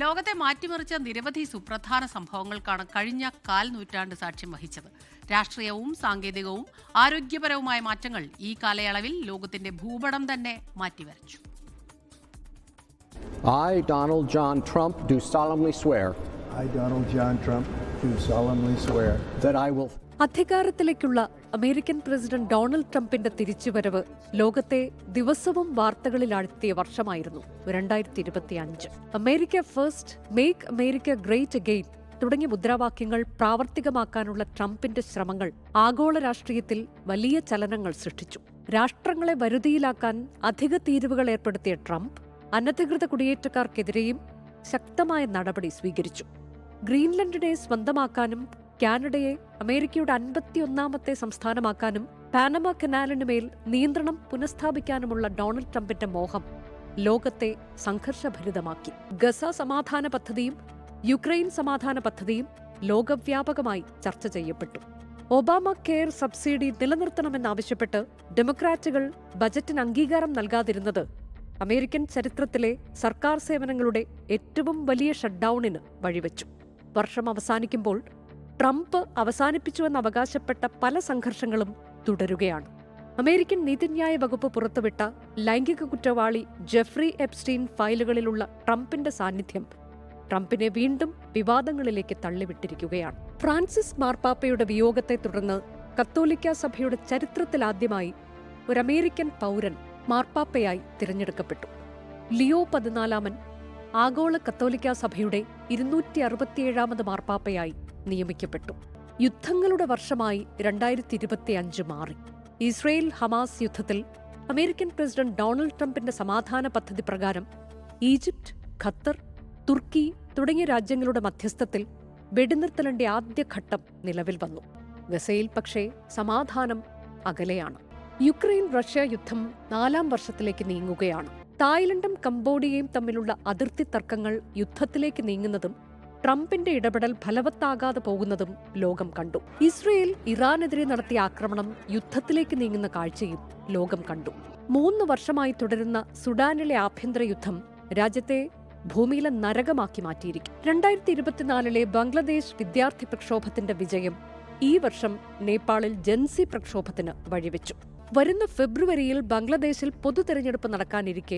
ലോകത്തെ മാറ്റിമറിച്ച നിരവധി സുപ്രധാന സംഭവങ്ങൾക്കാണ് കഴിഞ്ഞ കാൽ നൂറ്റാണ്ട് സാക്ഷ്യം വഹിച്ചത്. രാഷ്ട്രീയവും സാങ്കേതികവും ആരോഗ്യപരവുമായ മാറ്റങ്ങൾ ഈ കാലയളവിൽ ലോകത്തിന്റെ ഭൂപടം തന്നെ മാറ്റിവരച്ചു. I, Donald John Trump, do solemnly swear. I, Donald John Trump, do solemnly swear that I will. അധികാരത്തിലേക്കുള്ള അമേരിക്കൻ പ്രസിഡന്റ് ഡൊണാൾഡ് ട്രംപിന്റെ തിരിച്ചുവരവ് ലോകത്തെ ദിവസവും വാർത്തകളിൽ ആഴ്ത്തിയ വർഷമായിരുന്നു 2025. America first, make America great again തുടങ്ങിയ മുദ്രാവാക്യങ്ങൾ പ്രാവർത്തികമാക്കാനുള്ള ട്രംപിന്റെ ശ്രമങ്ങൾ ആഗോള രാഷ്ട്രീയത്തിൽ വലിയ ചലനങ്ങൾ സൃഷ്ടിച്ചു. രാഷ്ട്രങ്ങളെ വരുതിയിലാക്കാൻ അധിക തീരുവകൾ ഏർപ്പെടുത്തിയ ട്രംപ് അനധികൃത കുടിയേറ്റക്കാർക്കെതിരെയും ശക്തമായ നടപടി സ്വീകരിച്ചു. ഗ്രീൻലൻഡിനെ സ്വന്തമാക്കാനും കാനഡയെ അമേരിക്കയുടെ 51ാമത്തെ സംസ്ഥാനമാക്കാനും പാനമ കനാലിനുമേൽ നിയന്ത്രണം പുനഃസ്ഥാപിക്കാനുമുള്ള ഡൊണാൾഡ് ട്രംപിന്റെ മോഹം ലോകത്തെ സംഘർഷഭരിതമാക്കി. ഗസ സമാധാന പദ്ധതിയും യുക്രൈൻ സമാധാന പദ്ധതിയും ലോകവ്യാപകമായി ചർച്ച ചെയ്യപ്പെട്ടു. ഒബാമ കെയർ സബ്സിഡി നിലനിർത്തണമെന്നാവശ്യപ്പെട്ട് ഡെമോക്രാറ്റുകൾ ബജറ്റിന് അംഗീകാരം നൽകാതിരുന്നത് അമേരിക്കൻ ചരിത്രത്തിലെ സർക്കാർ സേവനങ്ങളുടെ ഏറ്റവും വലിയ ഷട്ട്ഡൌണിന് വഴിവെച്ചു. വർഷം അവസാനിക്കുമ്പോൾ ട്രംപ് അവസാനിപ്പിച്ചുവെന്ന് അവകാശപ്പെട്ട പല സംഘർഷങ്ങളും തുടരുകയാണ്. അമേരിക്കൻ നീതിന്യായ വകുപ്പ് പുറത്തുവിട്ട ലൈംഗിക കുറ്റവാളി ജെഫ്രി എപ്സ്റ്റീൻ ഫയലുകളിലുള്ള ട്രംപിന്റെ സാന്നിധ്യം ട്രംപിനെ വീണ്ടും വിവാദങ്ങളിലേക്ക് തള്ളിവിട്ടിരിക്കുകയാണ്. ഫ്രാൻസിസ് മാർപ്പാപ്പയുടെ വിയോഗത്തെ തുടർന്ന് കത്തോലിക്ക സഭയുടെ ചരിത്രത്തിലാദ്യമായി ഒരു അമേരിക്കൻ പൗരൻ മാർപ്പാപ്പയായി തിരഞ്ഞെടുക്കപ്പെട്ടു. ലിയോ 14 ആഗോള കത്തോലിക്ക സഭയുടെ 267ാമത് മാർപ്പാപ്പയായി നിയമിക്കപ്പെട്ടു. യുദ്ധങ്ങളുടെ വർഷമായി 2025 മാറി. ഇസ്രയേൽ ഹമാസ് യുദ്ധത്തിൽ അമേരിക്കൻ പ്രസിഡന്റ് ഡൊണാൾഡ് ട്രംപിന്റെ സമാധാന പദ്ധതി പ്രകാരം ഈജിപ്ത്, ഖത്തർ, തുർക്കി തുടങ്ങിയ രാജ്യങ്ങളുടെ മധ്യസ്ഥത്തിൽ വെടിനിർത്തലിന്റെ ആദ്യഘട്ടം നിലവിൽ വന്നു. ഗസയിൽ പക്ഷേ സമാധാനം അകലെയാണ്. യുക്രൈൻ റഷ്യ യുദ്ധം 4ാം വർഷത്തിലേക്ക് നീങ്ങുകയാണ്. തായ്ലൻഡും കംബോഡിയയും തമ്മിലുള്ള അതിർത്തി തർക്കങ്ങൾ യുദ്ധത്തിലേക്ക് നീങ്ങുന്നതും ട്രംപിന്റെ ഇടപെടൽ ഫലവത്താകാതെ പോകുന്നതും ലോകം കണ്ടു. ഇസ്രയേൽ ഇറാനെതിരെ നടത്തിയ ആക്രമണം യുദ്ധത്തിലേക്ക് നീങ്ങുന്ന കാഴ്ചയും ലോകം കണ്ടു. 3 വർഷമായി തുടരുന്ന സുഡാനിലെ ആഭ്യന്തര യുദ്ധം രാജ്യത്തെ ഭൂമിയിലെ നരകമാക്കി മാറ്റിയിരിക്കും. 2024 ബംഗ്ലാദേശ് വിദ്യാർത്ഥി പ്രക്ഷോഭത്തിന്റെ വിജയം ഈ വർഷം നേപ്പാളിൽ ജൻസി പ്രക്ഷോഭത്തിന് വഴിവെച്ചു. വരുന്ന ഫെബ്രുവരിയിൽ ബംഗ്ലാദേശിൽ പൊതുതെരഞ്ഞെടുപ്പ് നടക്കാനിരിക്കെ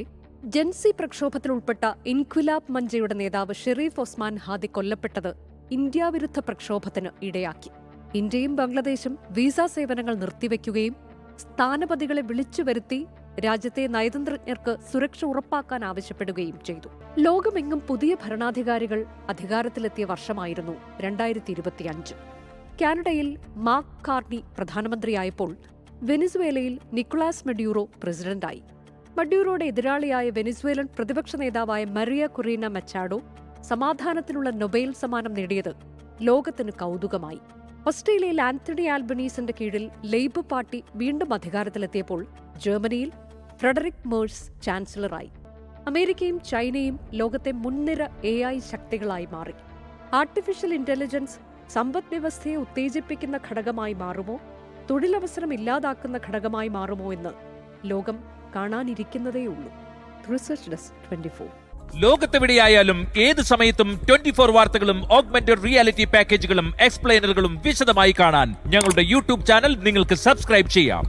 ജൻസി പ്രക്ഷോഭത്തിൽ ഉൾപ്പെട്ട ഇൻക്വിലാബ് മഞ്ചയുടെ നേതാവ് ഷെരീഫ് ഒസ്മാൻ ഹാദി കൊല്ലപ്പെട്ടത് ഇന്ത്യ വിരുദ്ധ പ്രക്ഷോഭത്തിന് ഇടയാക്കി. ഇന്ത്യയും ബംഗ്ലാദേശും വിസ സേവനങ്ങൾ നിർത്തിവെക്കുകയും സ്ഥാനപതികളെ വിളിച്ചുവരുത്തി രാജ്യത്തെ നയതന്ത്രജ്ഞർക്ക് സുരക്ഷ ഉറപ്പാക്കാൻ ആവശ്യപ്പെടുകയും ചെയ്തു. ലോകമെങ്ങും പുതിയ ഭരണാധികാരികൾ അധികാരത്തിലെത്തിയ വർഷമായിരുന്നു 2025. കാനഡയിൽ മാർക്ക് കാർണി പ്രധാനമന്ത്രിയായപ്പോൾ വെനിസ്വേലയിൽ നിക്കോളാസ് മഡ്യൂറോ പ്രസിഡന്റായി. മഡ്യൂറോയുടെ എതിരാളിയായ വെനിസ്വേലൻ പ്രതിപക്ഷ നേതാവായ മരിയ കുറീന മച്ചാഡോ സമാധാനത്തിനുള്ള നൊബേൽ സമ്മാനം നേടിയത് ലോകത്തിന് കൗതുകമായി. ഓസ്ട്രേലിയയിൽ ആന്റണി ആൽബനീസിന്റെ കീഴിൽ ലേബർ പാർട്ടി വീണ്ടും അധികാരത്തിലെത്തിയപ്പോൾ ജർമ്മനിയിൽ ഫ്രെഡറിക് മേഴ്സ് ചാൻസലറായി. അമേരിക്കയും ചൈനയും ലോകത്തെ മുൻനിര AI ശക്തികളായി മാറി. ആർട്ടിഫിഷ്യൽ ഇന്റലിജൻസ് സമ്പദ്വ്യവസ്ഥയെ ഉത്തേജിപ്പിക്കുന്ന ഘടകമായി മാറുമോ, തൊഴിലവസരം ഇല്ലാതാക്കുന്ന ഘടകമായി മാറുമോ എന്ന് ലോകം കാണാനിരിക്കുന്നതേയുള്ളൂ. Research desk 24. ലോകത്തെവിടെയായാലും ഏത് സമയത്തും 24 വാർത്തകളും ഓഗ്മെന്റഡ് റിയാലിറ്റി പാക്കേജുകളും എക്സ്പ്ലെയിനറുകളും വിശദമായി കാണാൻ ഞങ്ങളുടെ യൂട്യൂബ് ചാനൽ നിങ്ങൾക്ക് സബ്സ്ക്രൈബ് ചെയ്യാം.